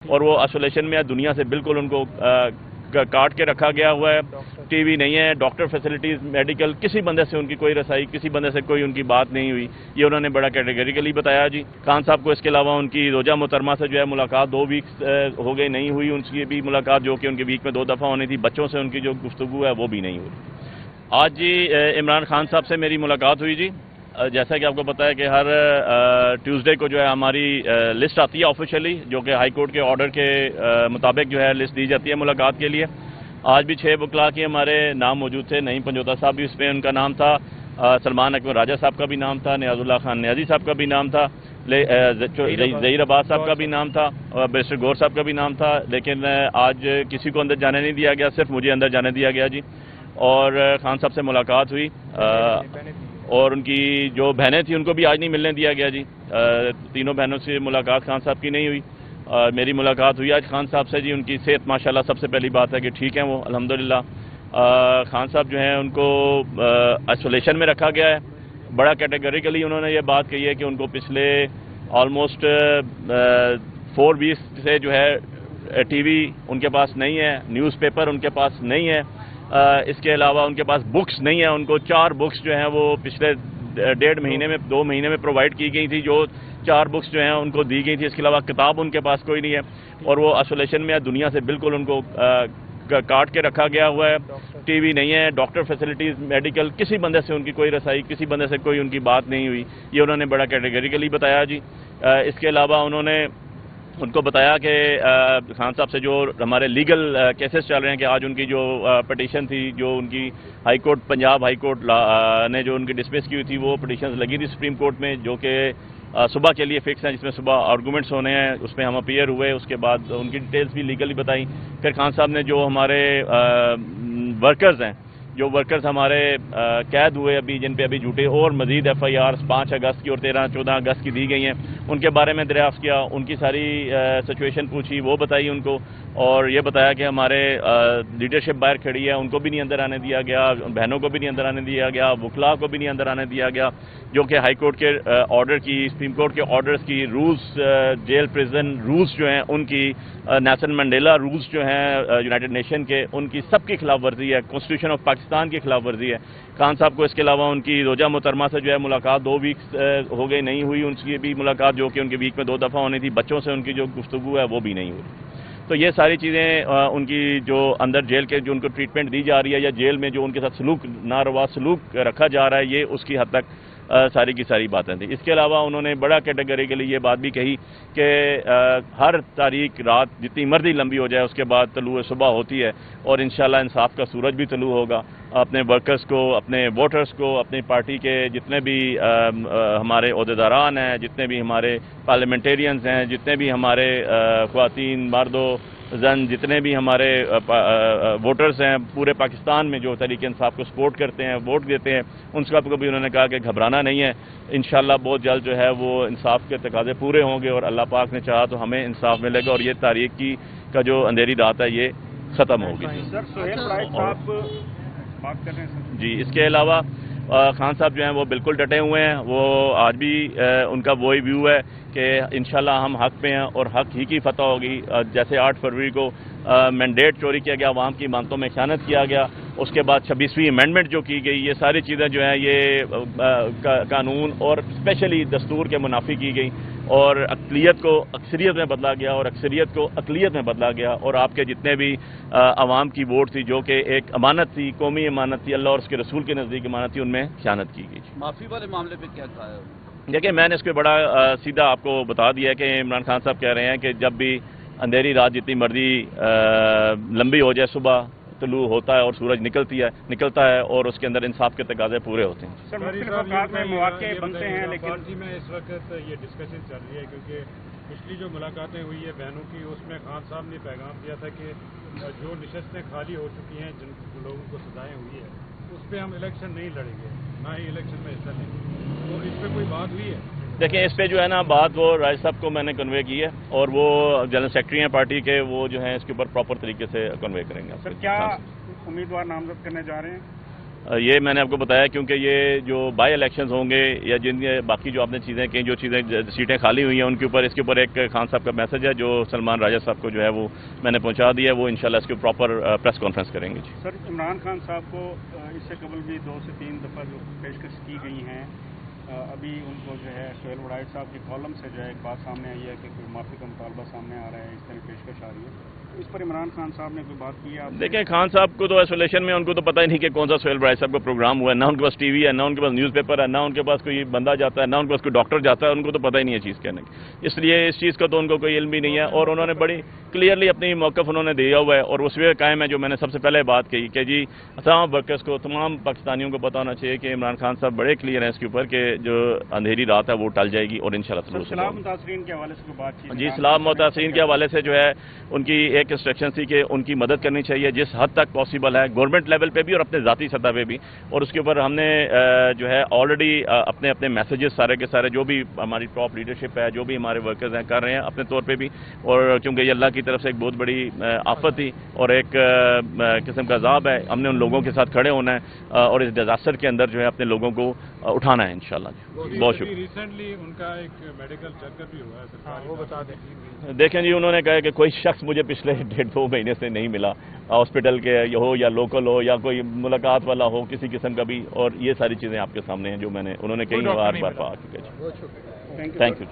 اور وہ آئسولیشن میں دنیا سے بالکل ان کو کاٹ کے رکھا گیا ہوا ہے. ٹی وی نہیں ہے، ڈاکٹر فیسلٹیز میڈیکل کسی بندے سے ان کی کوئی رسائی، کسی بندے سے کوئی ان کی بات نہیں ہوئی. یہ انہوں نے بڑا کیٹیگریکلی بتایا جی. خان صاحب کو اس کے علاوہ ان کی روجہ محترمہ سے جو ہے ملاقات 2 ویکس ہو گئی، نہیں ہوئی ان کی بھی ملاقات، جو کہ ان کے ویک میں 2 دفعہ ہونی تھی. بچوں سے ان کی جو گفتگو ہے وہ بھی نہیں ہوئی. آج جی عمران خان صاحب سے میری ملاقات ہوئی جی. جیسا کہ آپ کو پتا ہے کہ ہر ٹیوزڈے کو جو ہے ہماری لسٹ آتی ہے آفیشیلی، جو کہ ہائی کورٹ کے آرڈر کے مطابق جو ہے لسٹ دی جاتی ہے ملاقات کے لیے. آج بھی 6 وکلاء کے ہمارے نام موجود تھے. نعیم پنجوتا صاحب بھی اس میں ان کا نام تھا، سلمان اکبر راجہ صاحب کا بھی نام تھا، نیاز اللہ خان نیازی صاحب کا بھی نام تھا، ظہیر عباس صاحب کا بھی نام تھا، بیرسٹر گور صاحب کا بھی نام تھا. لیکن آج کسی کو اندر جانے نہیں دیا گیا، صرف مجھے اندر جانے دیا گیا جی. اور خان صاحب سے ملاقات ہوئی، اور ان کی جو بہنیں تھیں ان کو بھی آج نہیں ملنے دیا گیا جی. تینوں بہنوں سے ملاقات خان صاحب کی نہیں ہوئی. میری ملاقات ہوئی آج خان صاحب سے جی. ان کی صحت ماشاءاللہ سب سے پہلی بات ہے کہ ٹھیک ہیں وہ الحمدللہ. خان صاحب جو ہیں ان کو آئسولیشن میں رکھا گیا ہے. بڑا کیٹیگریکلی انہوں نے یہ بات کہی ہے کہ ان کو پچھلے آلموسٹ 4 ویکس سے جو ہے ٹی وی ان کے پاس نہیں ہے، نیوز پیپر ان کے پاس نہیں ہے. اس کے علاوہ ان کے پاس بکس نہیں ہیں. ان کو 4 بکس جو ہیں وہ پچھلے 1.5 مہینے میں 2 مہینے میں پرووائڈ کی گئی تھی، جو 4 بکس جو ہیں ان کو دی گئی تھی. اس کے علاوہ کتاب ان کے پاس کوئی نہیں ہے. اور وہ آئسولیشن میں دنیا سے بالکل ان کو کاٹ کے رکھا گیا ہوا ہے. ٹی وی نہیں ہے، ڈاکٹر فیسلٹیز میڈیکل کسی بندے سے ان کی کوئی رسائی، کسی بندے سے کوئی ان کی بات نہیں ہوئی. یہ انہوں نے بڑا کیٹیگریکلی بتایا جی. اس کے علاوہ انہوں نے ان کو بتایا کہ خان صاحب سے جو ہمارے لیگل کیسز چل رہے ہیں، کہ آج ان کی جو پٹیشن تھی، جو ان کی high court Punjab high court نے جو ان کی ڈسمس کی ہوئی تھی، وہ پٹیشنز لگی تھی سپریم کورٹ میں، جو کہ صبح کے لیے فکس ہیں، جس میں صبح آرگومنٹس ہونے ہیں. اس میں ہم اپیئر ہوئے. اس کے بعد ان کی ڈیٹیلز بھی لیگلی بتائیں. پھر خان صاحب نے جو ہمارے ورکرز ہیں، جو ورکرز ہمارے قید ہوئے ابھی، جن پہ ابھی جھوٹے اور مزید FIRs 5 اگست کی اور 13-14 اگست کی دی گئی ہیں، ان کے بارے میں دریافت کیا. ان کی ساری سچویشن پوچھی، وہ بتائی ان کو. اور یہ بتایا کہ ہمارے لیڈرشپ باہر کھڑی ہے، ان کو بھی نہیں اندر آنے دیا گیا، بہنوں کو بھی نہیں اندر آنے دیا گیا، وکلاء کو بھی نہیں اندر آنے دیا گیا، جو کہ ہائی کورٹ کے آرڈر کی، سپریم کورٹ کے آرڈرز کی رولز، جیل پریزن رولز جو ہیں ان کی، نیلسن منڈیلا رولز جو ہیں یونائٹڈ نیشن کے، ان کی سب کی خلاف ورزی ہے. کانسٹیٹیوشن آف پاکستان کی خلاف ورزی ہے. خان صاحب کو اس کے علاوہ ان کی روجہ محترمہ سے جو ہے ملاقات 2 ویکس ہو گئی، نہیں ہوئی ان کی بھی ملاقات، جو کہ ان کے ویک میں 2 دفعہ ہونی تھی. بچوں سے ان کی جو گفتگو ہے وہ بھی نہیں ہوئی. تو یہ ساری چیزیں ان کی جو اندر جیل کے جو ان کو ٹریٹمنٹ دی جا رہی ہے، یا جیل میں جو ان کے ساتھ سلوک، ناروا سلوک رکھا جا رہا ہے، یہ اس کی حد تک ساری کی ساری باتیں تھیں. اس کے علاوہ انہوں نے بڑا کیٹیگریکلی یہ بات بھی کہی کہ ہر تاریخ رات جتنی مرضی لمبی ہو جائے، اس کے بعد طلوع صبح ہوتی ہے، اور انشاءاللہ انصاف کا سورج بھی طلوع ہوگا. اپنے ورکرز کو، اپنے ووٹرز کو، اپنی پارٹی کے جتنے بھی ہمارے عہدیداران ہیں، جتنے بھی ہمارے پارلیمنٹیرینز ہیں، جتنے بھی ہمارے خواتین، مرد و زن، جتنے بھی ہمارے ووٹرز ہیں پورے پاکستان میں، جو تحریک انصاف کو سپورٹ کرتے ہیں، ووٹ دیتے ہیں، ان سب کو بھی انہوں نے کہا کہ گھبرانا نہیں ہے. انشاءاللہ بہت جلد جو ہے وہ انصاف کے تقاضے پورے ہوں گے، اور اللہ پاک نے چاہا تو ہمیں انصاف ملے گا، اور یہ تاریخ کی کا جو اندھیری رات ہے یہ ختم ہوگی. جی اس کے علاوہ خان صاحب جو ہیں وہ بالکل ڈٹے ہوئے ہیں. وہ آج بھی ان کا وہی ویو ہے کہ انشاءاللہ ہم حق پہ ہیں اور حق ہی کی فتح ہوگی. جیسے 8 فروری کو مینڈیٹ چوری کیا گیا، عوام کی مانتوں میں خیانت کیا گیا، اس کے بعد 26ویں امینڈمنٹ جو کی گئی، یہ ساری چیزیں جو ہیں یہ قانون اور اسپیشلی دستور کے منافی کی گئی، اور اقلیت کو اکثریت میں بدلا گیا، اور اکثریت کو اقلیت میں بدلا گیا. اور آپ کے جتنے بھی عوام کی ووٹ تھی، جو کہ ایک امانت تھی، قومی امانت تھی، اللہ اور اس کے رسول کے نزدیک امانت تھی، ان میں خیانت کی گئی. معافی والے معاملے پہ کیا کہا ہے؟ دیکھیں میں نے اس پہ بڑا سیدھا آپ کو بتا دیا کہ عمران خان صاحب کہہ رہے ہیں کہ جب بھی اندھیری رات جتنی مرضی لمبی ہو جائے، صبح طلوع ہوتا ہے اور سورج نکلتا ہے، اور اس کے اندر انصاف کے تقاضے پورے ہوتے ہیں. سر مختلف اوقات میں مواقع بنتے ہیں، لیکن پارٹی میں اس وقت یہ ڈسکشن چل رہی ہے، کیونکہ پچھلی جو ملاقاتیں ہوئی ہے بہنوں کی، اس میں خان صاحب نے پیغام دیا تھا کہ جو نشستیں خالی ہو چکی ہیں، جن لوگوں کو سزائیں ہوئی ہے، اس پہ ہم الیکشن نہیں لڑیں گے، نہ ہی الیکشن میں حصہ لیں گے. تو اس پہ کوئی بات ہوئی ہے؟ دیکھیں اس پہ جو ہے نا بات وہ راج صاحب کو میں نے کنوے کی ہے، اور وہ جنرل سیکرٹری ہیں پارٹی کے، وہ جو ہیں اس کے اوپر پراپر طریقے سے کنوے کریں گے. سر کیا امیدوار نامزد کرنے جا رہے ہیں؟ یہ میں نے آپ کو بتایا کیونکہ یہ جو بائی الیکشنز ہوں گے یا جن باقی جو آپ نے چیزیں کہیں جو چیزیں سیٹیں خالی ہوئی ہیں ان کے اوپر اس کے اوپر ایک خان صاحب کا میسج ہے جو سلمان راجہ صاحب کو جو ہے وہ میں نے پہنچا دیا ہے، وہ انشاءاللہ اس کے پراپر پریس کانفرنس کریں گے. جی سر، عمران خان صاحب کو اس سے قبل بھی 2 سے 3 دفعہ جو پیشکش کی گئی ہیں، ابھی ان کو جو ہے سہیل وڑائچ صاحب کی کالم سے جو ہے ایک بات سامنے آئی ہے کہ کوئی معافی کا مطالبہ سامنے آ رہا ہے، اس طرح پیشکش آ رہی ہے، اس پر عمران خان صاحب نے کوئی بات کی ہے؟ دیکھیں خان صاحب کو تو ایسولیشن میں ان کو تو پتہ ہی نہیں کہ کون سا سہیل وڑائچ صاحب کا پروگرام ہوا ہے، نہ ان کے پاس ٹی وی ہے، نہ ان کے پاس نیوز پیپر ہے، نہ ان کے پاس کوئی بندہ جاتا ہے، نہ ان کے پاس کوئی ڈاکٹر جاتا ہے، ان کو تو پتہ ہی نہیں ہے چیز کہنے کی. اس لیے اس چیز کا تو ان کو کوئی علم بھی نہیں ہے اور انہوں نے بڑی کلیئرلی اپنی موقف انہوں نے دیا ہوا ہے اور اس وقت قائم ہے جو میں نے سب سے پہلے بات کہی کہ جی تمام ورکرز کو، تمام پاکستانیوں کو پتہ ہونا چاہیے کہ عمران خان صاحب بڑے کلیئر ہیں اس کے اوپر کہ جو اندھیری رات ہے وہ ٹل جائے گی اور انشاءاللہ اصلاح متاثرین کے حوالے سے کوئی بات کی؟ جی اصلاح متاثرین کے حوالے سے جو ہے ان کی ایک انسٹرکشن تھی کہ ان کی مدد کرنی چاہیے جس حد تک پاسبل ہے، گورنمنٹ لیول پہ بھی اور اپنے ذاتی سطح پہ بھی، اور اس کے اوپر ہم نے جو ہے آلریڈی اپنے اپنے میسیجز سارے کے سارے جو بھی ہماری ٹاپ لیڈرشپ ہے، جو بھی ہمارے ورکرز ہیں کر رہے ہیں اپنے طور پہ بھی، اور کیونکہ یہ اللہ کی طرف سے ایک بہت بڑی آفت تھی اور ایک قسم کا عذاب ہے، ہم نے ان لوگوں کے ساتھ کھڑے ہونا ہے اور اس ڈیزاسٹر کے اندر جو ہے اپنے لوگوں کو اٹھانا ہے انشاءاللہ. بہت شکریہ. ریسنٹلی ان کا ایک میڈیکل چیک اپ بھی ہوا ہے، وہ بتا دیں. دیکھیں جی انہوں نے کہا کہ کوئی شخص مجھے پچھلے 1.5-2 مہینے سے نہیں ملا، ہاسپٹل کے ہو یا لوکل ہو یا کوئی ملاقات والا ہو کسی قسم کا بھی، اور یہ ساری چیزیں آپ کے سامنے ہیں جو انہوں نے کئی بار کہا. Thank you. Thank you.